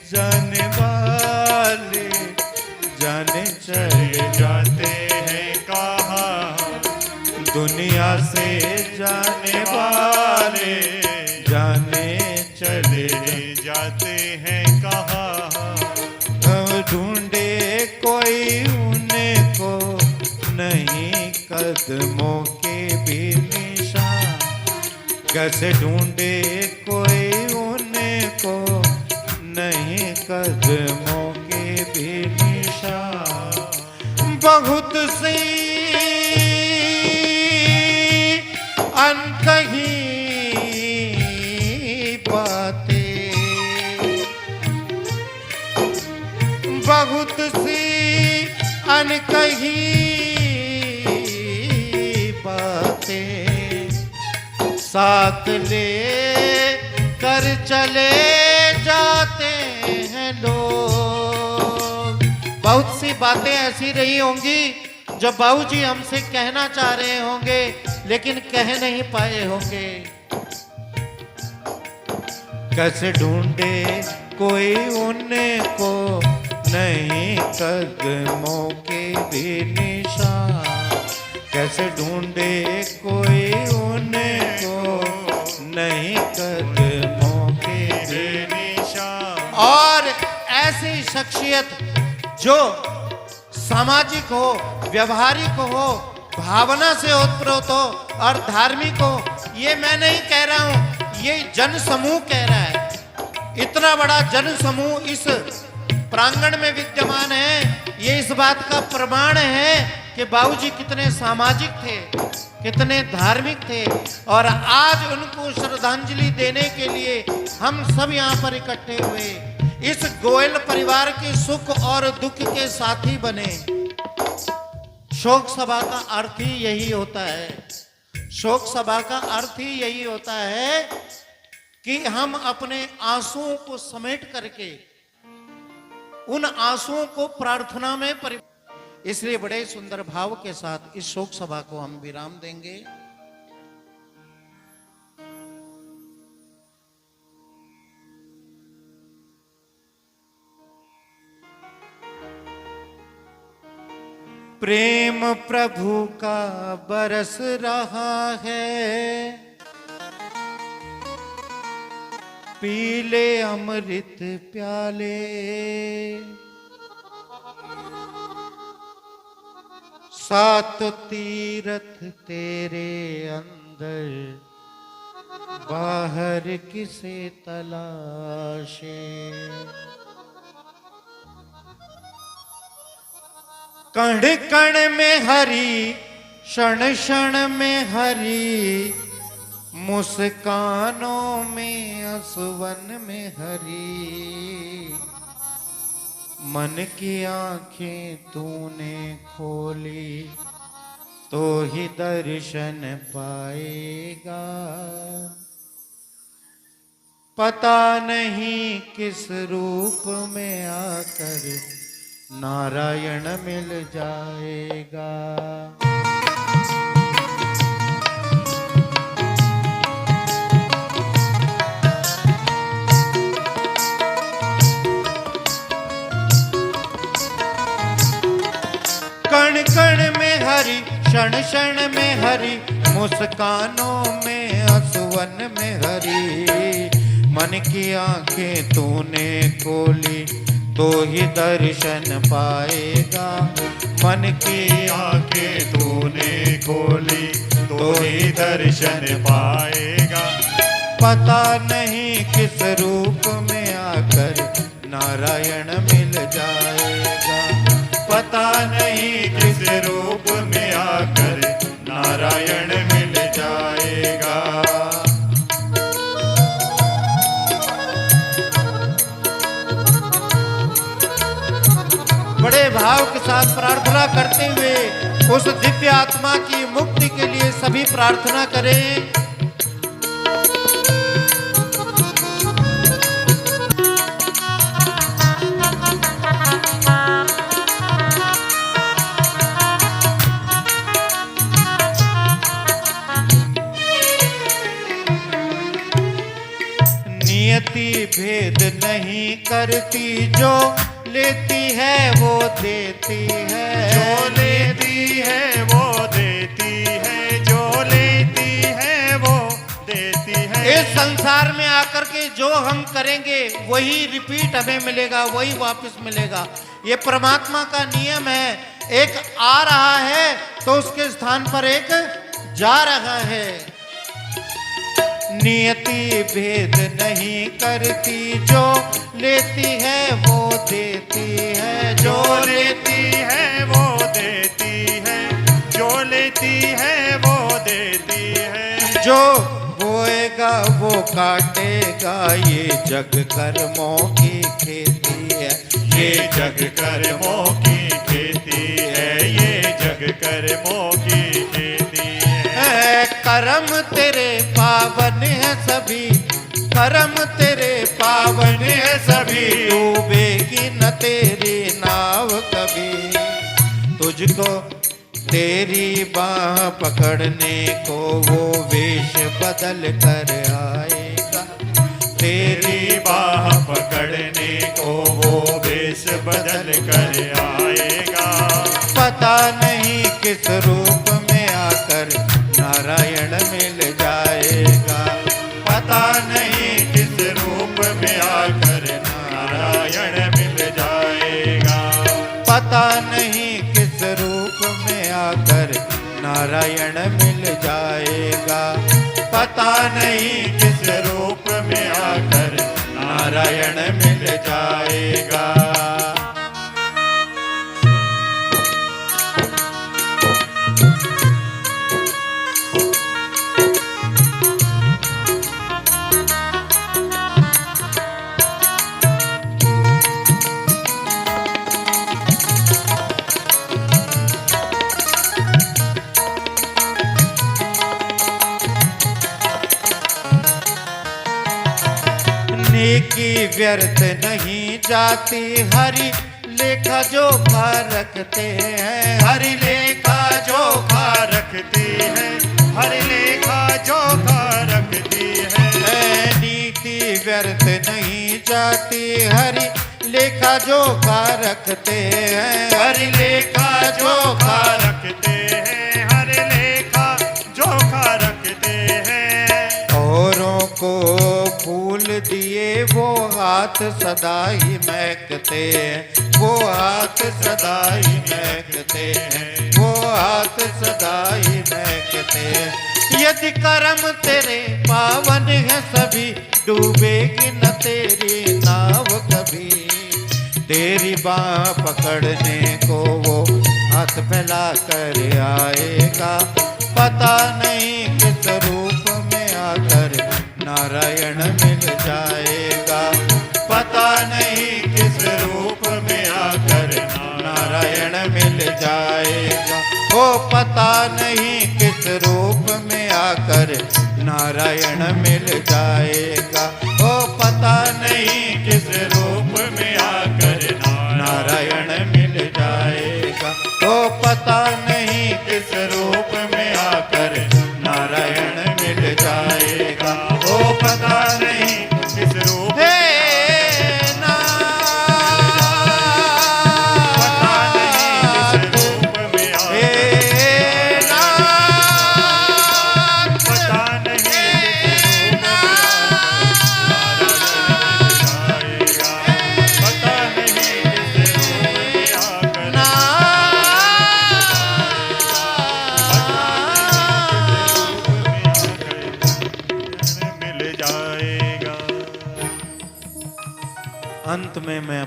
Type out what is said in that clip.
जाने वाले जाने चले जाते हैं कहाँ, दुनिया से जाने वाले जाने चले जाते हैं कहाँ। ढूंढे कोई उन्हें को नहीं कदमों के भी निशान, कैसे ढूंढे कोई उन्हें को नहीं कदमों के भी निशान। बहुत सी अनकही बातें, बहुत सी अनकही बातें साथ ले कर चले जाते हैं लोग। बहुत सी बातें ऐसी रही होंगी जो बाबूजी हमसे कहना चाह रहे होंगे लेकिन कह नहीं पाए होंगे। कैसे ढूंढे कोई उन्हें को नहीं कदमों के भी निशान, कैसे ढूंढे कोई उन्हें को नहीं कदमों के भी निशान। और ऐसी शख्सियत जो सामाजिक हो, व्यवहारिक हो, भावना से ओतप्रोत हो और धार्मिक हो, ये मैं नहीं कह रहा हूं, ये जन समूह कह रहा है। इतना बड़ा जन समूह इस प्रांगण में विद्यमान है, ये इस बात का प्रमाण है कि बाबूजी कितने सामाजिक थे, कितने धार्मिक थे। और आज उनको श्रद्धांजलि देने के लिए हम सब यहाँ पर इकट्ठे हुए, इस गोयल परिवार के सुख और दुख के साथी बने। शोक सभा का अर्थ ही यही होता है, शोक सभा का अर्थ ही यही होता है कि हम अपने आंसुओं को समेट करके उन आंसुओं को प्रार्थना में इसलिए बड़े सुंदर भाव के साथ इस शोक सभा को हम विराम देंगे। प्रेम प्रभु का बरस रहा है, पीले अमृत प्याले, सात तीरथ तेरे अंदर, बाहर किसे तलाशे। कण कण में हरि, क्षण क्षण में हरि, मुस्कानों में असवन में हरि। मन की आंखें तूने खोली तो ही दर्शन पाएगा, पता नहीं किस रूप में आकर नारायण मिल जाएगा। कण कण में हरि, क्षण क्षण में हरि, मुस्कानों में असुवन में हरि। मन की आंखें तूने खोली तो ही दर्शन पाएगा, मन की आंखें तूने खोली तो ही दर्शन पाएगा। पता नहीं किस रूप में आकर नारायण मिल जाएगा, पता नहीं किस रूप में आकर नारायण मिल जाएगा। बड़े भाव के साथ प्रार्थना करते हुए उस दिव्य आत्मा की मुक्ति के लिए सभी प्रार्थना करें। नियति भेद नहीं करती, जो लेती है वो देती है, जो लेती है वो देती है, जो लेती है वो देती है। इस संसार में आकर के जो हम करेंगे वही रिपीट हमें मिलेगा, वही वापस मिलेगा। ये परमात्मा का नियम है। एक आ रहा है तो उसके स्थान पर एक जा रहा है। नियति भेद नहीं करती, जो लेती है वो देती है, जो लेती है वो देती है, जो लेती है वो देती है। जो बोएगा वो काटेगा, ये जग कर्मों की खेती है, ये जग कर्मों की खेती है, ये जग कर्मों की खेती है। कर्म तेरे पावन है सभी, कर्म तेरे पावन है सभी, डूबेगी न तेरी नाव कभी। तुझको तेरी बाह पकड़ने को वो वेश बदल कर आएगा, तेरी बाह पकड़ने को वो वेश बदल कर आएगा। पता नहीं किस रूप में आकर नारायण मिल जाएगा, पता नहीं किस रूप में आकर नारायण मिल जाएगा। पता नहीं किस रूप में आकर नारायण मिल जाएगा, पता नहीं किस रूप में आकर नारायण मिल जाएगा। नेकी व्यर्थ नहीं जाती, हरि लेखा जोखा रखते हैं, हरि लेखा जोखा रखती है, हरि लेखा जोखा रखती है। नीति व्यर्थ नहीं जाती, हरि लेखा जोखा रखते हैं, हरि लेखा जोखा रखते हैं, हरि लेखा जोखा रखते हैं। औरों को फूल दिए वो हाथ सदा ही महकते हैं, वो हाथ सदा ही महकते हैं, वो हाथ सदा ही महकते हैं। यदि कर्म तेरे पावन है सभी, डूबेगी न तेरी नाव कभी। तेरी बाह पकड़ने को वो हाथ फैला कर आएगा, पता नहीं किस रूप में आकर नारायण मिल जाएगा, पता नहीं किस रूप में आकर नारायण मिल जाएगा। ओ पता नहीं किस रूप में आकर नारायण मिल जाएगा, ओ पता नहीं किस रूप में आकर नारायण मिल जाएगा, ओ पता नहीं किस रूप में आकर नारायण मिल जाएगा, ओ पता नहीं किस रूप हे पता नहीं किस रूप में हे नाथ, पता नहीं किस रूप में आकर अंत में मैं